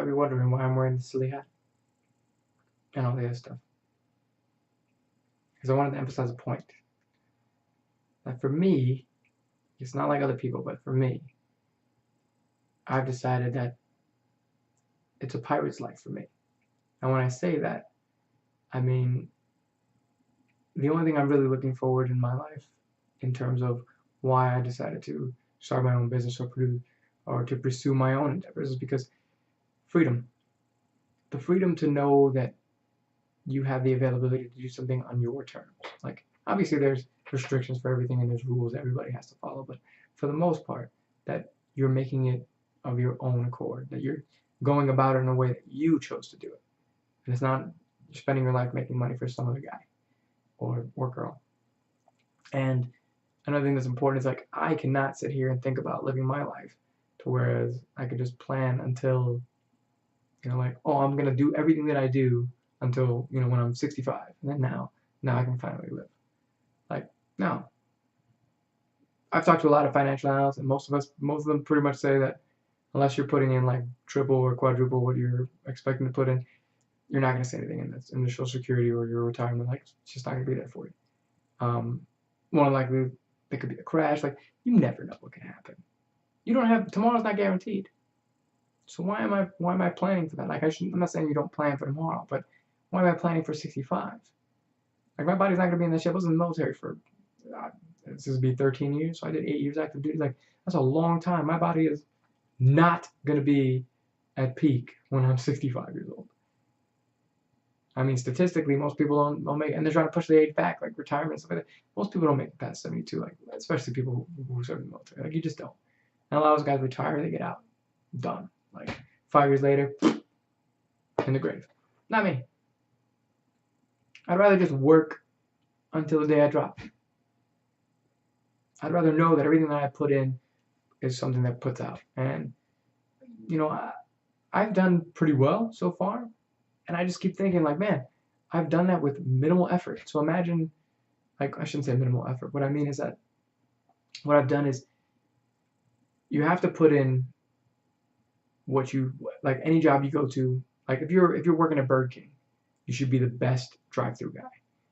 might be wondering why I'm wearing this silly hat and all the other stuff. Because I wanted to emphasize a point. That for me, it's not like other people, but for me, I've decided that it's a pirate's life for me. And when I say that, I mean, the only thing I'm really looking forward in my life in terms of why I decided to start my own business or to pursue my own endeavors is because freedom. The freedom to know that you have the availability to do something on your terms. Like, obviously there's restrictions for everything and there's rules everybody has to follow, but for the most part, that you're making it of your own accord, that you're going about it in a way that you chose to do it. And it's not you're spending your life making money for some other guy or girl. And another thing that's important is like I cannot sit here and think about living my life to whereas I could just plan until, like, oh, I'm gonna do everything that I do until, when I'm 65, and then now I can finally live. Like, no. I've talked to a lot of financial analysts, and most of them pretty much say that unless you're putting in like triple or quadruple what you're expecting to put in, you're not going to see anything in this, in the Social Security or your retirement. Like, it's just not going to be there for you. More likely, there could be a crash. Like, you never know what can happen. You don't have tomorrow's not guaranteed. So why am I planning for that? Like, I'm not saying you don't plan for tomorrow, but why am I planning for 65? Like, my body's not gonna be in that shape. I was in the military for this would be 13 years, so I did 8 years active duty. Like, that's a long time. My body is not gonna be at peak when I'm 65 years old. I mean, statistically, most people don't make, and they're trying to push the age back, like retirement and stuff like that. Most people don't make it past 72, like especially people who serve in the military. Like, you just don't. And a lot of those guys retire, they get out, done. Like 5 years later, in the grave. Not me. I'd rather just work until the day I drop. I'd rather know that everything that I put in is something that puts out. And, I've done pretty well so far. And I just keep thinking, like, man, I've done that with minimal effort. So imagine, like, I shouldn't say minimal effort. What I mean is that what I've done is you have to put in what you, like, any job you go to. Like, if you're working at Burger King, you should be the best drive-through guy.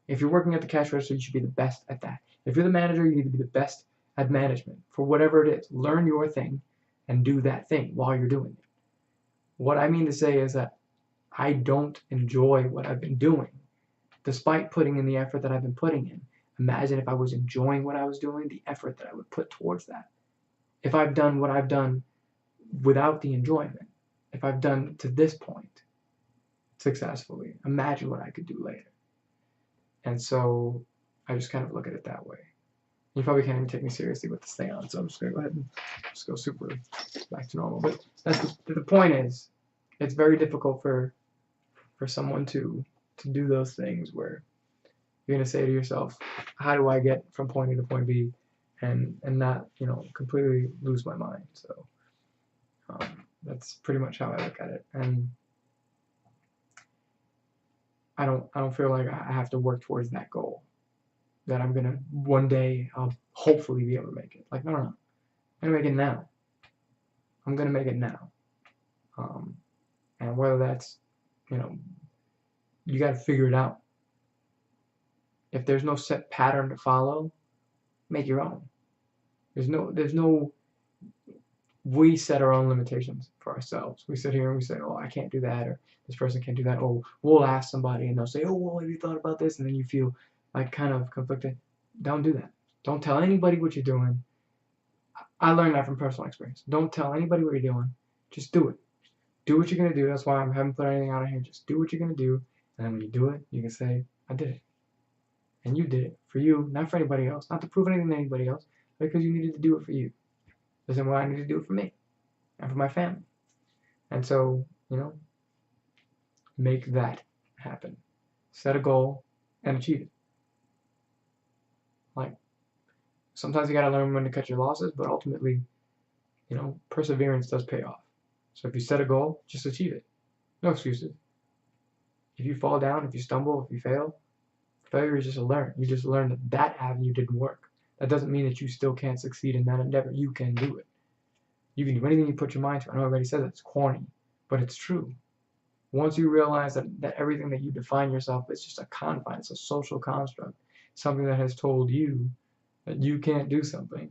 If you're working at the cash register, you should be the best at that. If you're the manager, you need to be the best at management for whatever it is. Learn your thing and do that thing while you're doing it. What I mean to say is that I don't enjoy what I've been doing, despite putting in the effort that I've been putting in. Imagine if I was enjoying what I was doing, the effort that I would put towards that. If I've done what I've done without the enjoyment, if I've done to this point successfully, imagine what I could do later. And so I just kind of look at it that way. You probably can't even take me seriously with this thing on, so I'm just going to go ahead and just go super back to normal. But that's the point is, it's very difficult for someone to do those things where you're going to say to yourself, how do I get from point A to point B and not, completely lose my mind. So that's pretty much how I look at it. And I don't feel like I have to work towards that goal, that I'm gonna one day I'll hopefully be able to make it. Like, no, I'm gonna make it now. I'm gonna make it now. And whether that's, you gotta figure it out. If there's no set pattern to follow, make your own. There's no we set our own limitations for ourselves. We sit here and we say, oh, I can't do that, or this person can't do that. Oh, we'll ask somebody and they'll say, oh, well, have you thought about this? And then you feel like kind of conflicted. Don't do that. Don't tell anybody what you're doing. I learned that from personal experience. Don't tell anybody what you're doing. Just do it. Do what you're going to do. That's why I haven't put anything out here. Just do what you're going to do. And then when you do it, you can say, I did it. And you did it for you, not for anybody else. Not to prove anything to anybody else, but because you needed to do it for you. The same way I need to do it for me and for my family. And so, make that happen. Set a goal and achieve it. Like, sometimes you gotta learn when to cut your losses, but ultimately, perseverance does pay off. So if you set a goal, just achieve it. No excuses. If you fall down, if you stumble, if you fail, failure is just a learn. You just learn that avenue didn't work. That doesn't mean that you still can't succeed in that endeavor. You can do it. You can do anything you put your mind to. I know everybody says that. It's corny. but it's true. Once you realize that everything that you define yourself is just a confine, it's a social construct, something that has told you that you can't do something.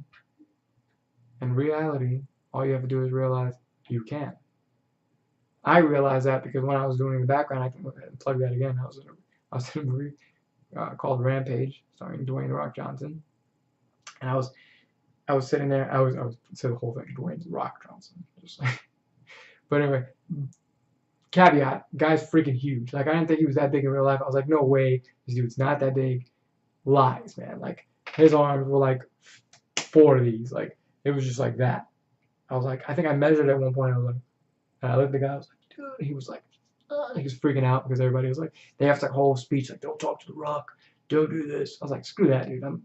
In reality, all you have to do is realize you can. I realized that because when I was doing the background, I can plug that again. I was in a movie called Rampage, starring Dwayne The Rock Johnson, and I was sitting there. I was said the whole thing, Dwayne The Rock Johnson. But anyway, caveat: guy's freaking huge. Like I didn't think he was that big in real life. I was like, no way, this dude's not that big. Lies, man. Like his arms were like 4 of these. Like it was just like that. I was like, I think I measured at one point. I was like, and I looked at the guy. I was like, dude. He was like, he was freaking out because everybody was like, they have like a whole speech like, don't talk to The Rock, don't do this. I was like, screw that, dude. I'm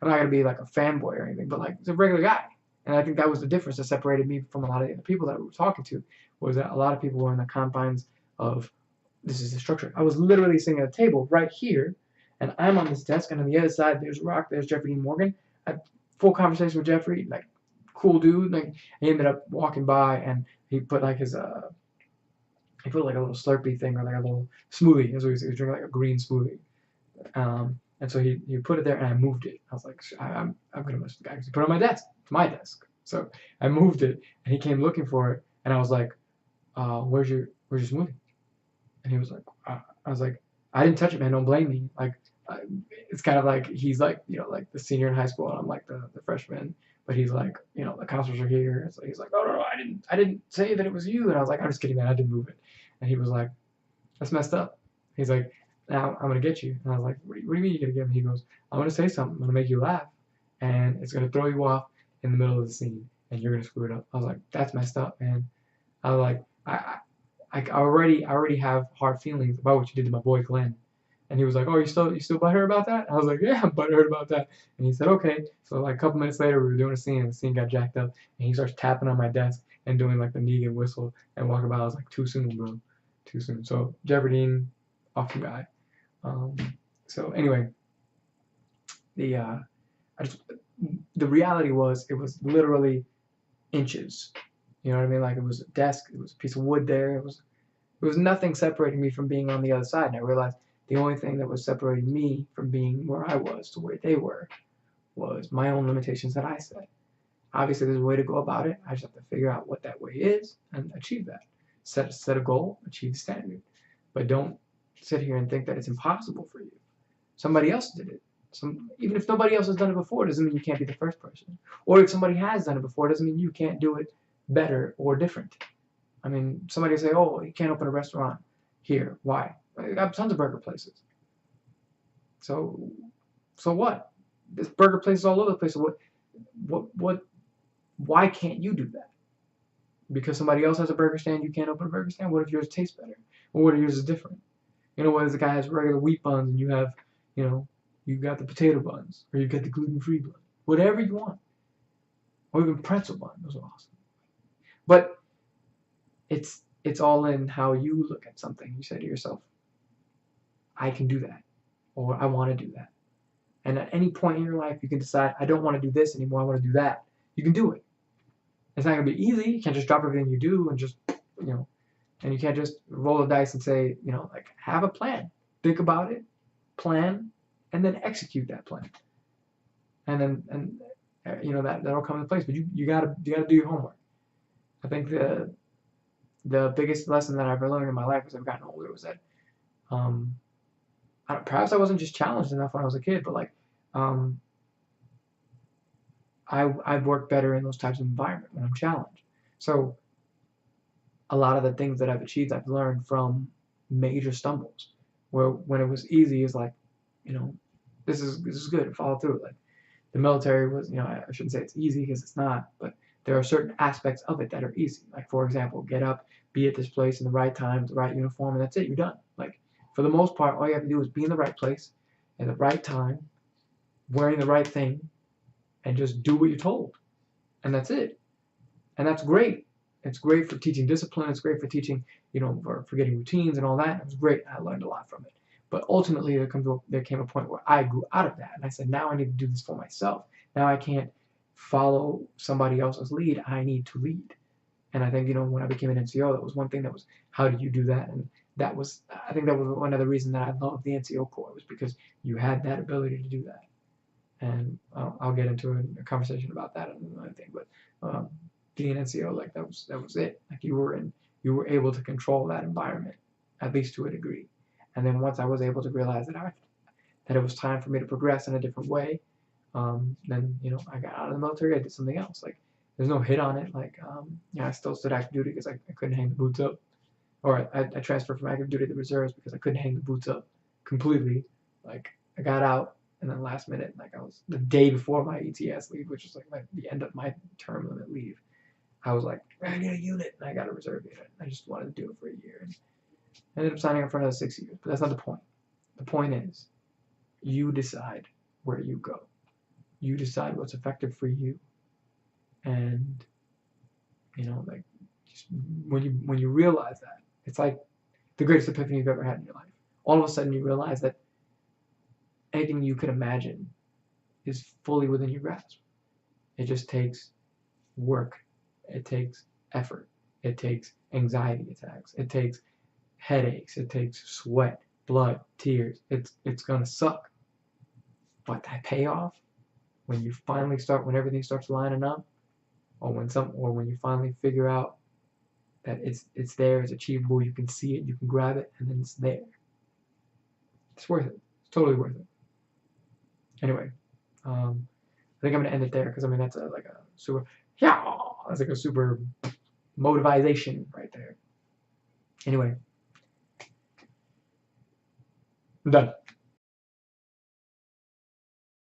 not gonna be like a fanboy or anything, but like, it's a regular guy. And I think that was the difference that separated me from a lot of the people that we were talking to, was that a lot of people were in the confines of this is the structure. I was literally sitting at a table right here, and I'm on this desk, and on the other side there's Rock, there's Jeffrey Dean Morgan. I had full conversation with Jeffrey, like cool dude. Like he ended up walking by and he put like his he put like a little Slurpee thing or like a little smoothie. He was drinking like a green smoothie. And so he put it there and I moved it. I was like, I'm gonna miss the guy because he put it on my desk. It's my desk. So I moved it and he came looking for it and I was like, where's your smoothie? And he was like, I was like, I didn't touch it, man. Don't blame me. Like, it's kind of like he's like, like the senior in high school and I'm like the freshman. But he's like, the counselors are here. So he's like, oh no, I didn't say that it was you. And I was like, I'm just kidding, man. I didn't move it. And he was like, that's messed up. He's like, now I'm gonna get you. And I was like, what do you mean you're gonna get me? He goes, I'm gonna say something. I'm gonna make you laugh, and it's gonna throw you off in the middle of the scene, and you're gonna screw it up. I was like, that's messed up, man. I was like, I already have hard feelings about what you did to my boy Glenn. And he was like, oh, you still butthurt about that? I was like, yeah, I'm butthurt about that. And he said, okay. So like a couple minutes later, we were doing a scene, and the scene got jacked up, and he starts tapping on my desk and doing like the Negan whistle and walking by. I was like, too soon, bro, too soon. So Jeffrey Dean, awesome guy. So anyway, the reality was it was literally inches. You know what I mean? Like it was a desk, it was a piece of wood there. It was nothing separating me from being on the other side. And I realized the only thing that was separating me from being where I was to where they were was my own limitations that I set. Obviously, there's a way to go about it. I just have to figure out what that way is and achieve that. Set a goal, achieve the standard. But don't sit here and think that it's impossible for you. Somebody else did it. Even if nobody else has done it before, it doesn't mean you can't be the first person. Or if somebody has done it before, it doesn't mean you can't do it better or different. I mean, somebody will say, oh, you can't open a restaurant here. Why? I got tons of burger places. So what? There's burger places all over the place. So why can't you do that? Because somebody else has a burger stand, you can't open a burger stand? What if yours tastes better? Or what if yours is different? What if the guy has regular wheat buns and you have, you got the potato buns, or you got the gluten-free bun, whatever you want, or even pretzel bun. Those are awesome. But it's all in how you look at something. You say to yourself, I can do that, or I want to do that. And at any point in your life, you can decide, I don't want to do this anymore. I want to do that. You can do it. It's not gonna be easy. You can't just drop everything you do and just, and you can't just roll the dice and say, like have a plan, think about it, plan, and then execute that plan. And then that'll come into place. But you gotta do your homework. I think the biggest lesson that I've ever learned in my life as I've gotten older was that perhaps I wasn't just challenged enough when I was a kid, but like I've worked better in those types of environments when I'm challenged. So a lot of the things that I've achieved, I've learned from major stumbles. Where when it was easy, is like, this is good, follow through. Like the military was, I shouldn't say it's easy because it's not, but there are certain aspects of it that are easy. Like for example, get up, be at this place in the right time, the right uniform, and that's it. You're done. Like for the most part, all you have to do is be in the right place, at the right time, wearing the right thing, and just do what you're told. And that's it. And that's great. It's great for teaching discipline. It's great for teaching, for getting routines and all that. It was great. I learned a lot from it. But ultimately, there came a point where I grew out of that. And I said, now I need to do this for myself. Now I can't follow somebody else's lead. I need to lead. And I think, when I became an NCO, that was one thing that was, how do you do that? And I think that was one of the reasons that I loved the NCO Corps, was because you had that ability to do that. And I'll get into a conversation about that and another thing. But being an NCO, like that was it. Like you were able to control that environment, at least to a degree. And then once I was able to realize that it was time for me to progress in a different way, then I got out of the military. I did something else. Like there's no hit on it. Like I still stood active duty because I couldn't hang the boots up, or I transferred from active duty to the reserves because I couldn't hang the boots up completely. Like I got out, and then last minute, like I was the day before my ETS leave, which was like the end of my term limit leave. I was like, I need a unit, and I got a reserve unit. I just wanted to do it for a year, and I ended up signing up for another 6 years. But that's not the point. The point is, you decide where you go. You decide what's effective for you, and like just when you realize that, it's like the greatest epiphany you've ever had in your life. All of a sudden, you realize that anything you could imagine is fully within your grasp. It just takes work. It takes effort. It takes anxiety attacks. It takes headaches. It takes sweat, blood, tears. It's gonna suck. But that payoff, when you finally when everything starts lining up, or when you finally figure out that it's there, it's achievable, you can see it, you can grab it, and then it's there. It's worth it. It's totally worth it. Anyway, I think I'm gonna end it there because that's like a super that's like a super motivization right there. Anyway, I'm done.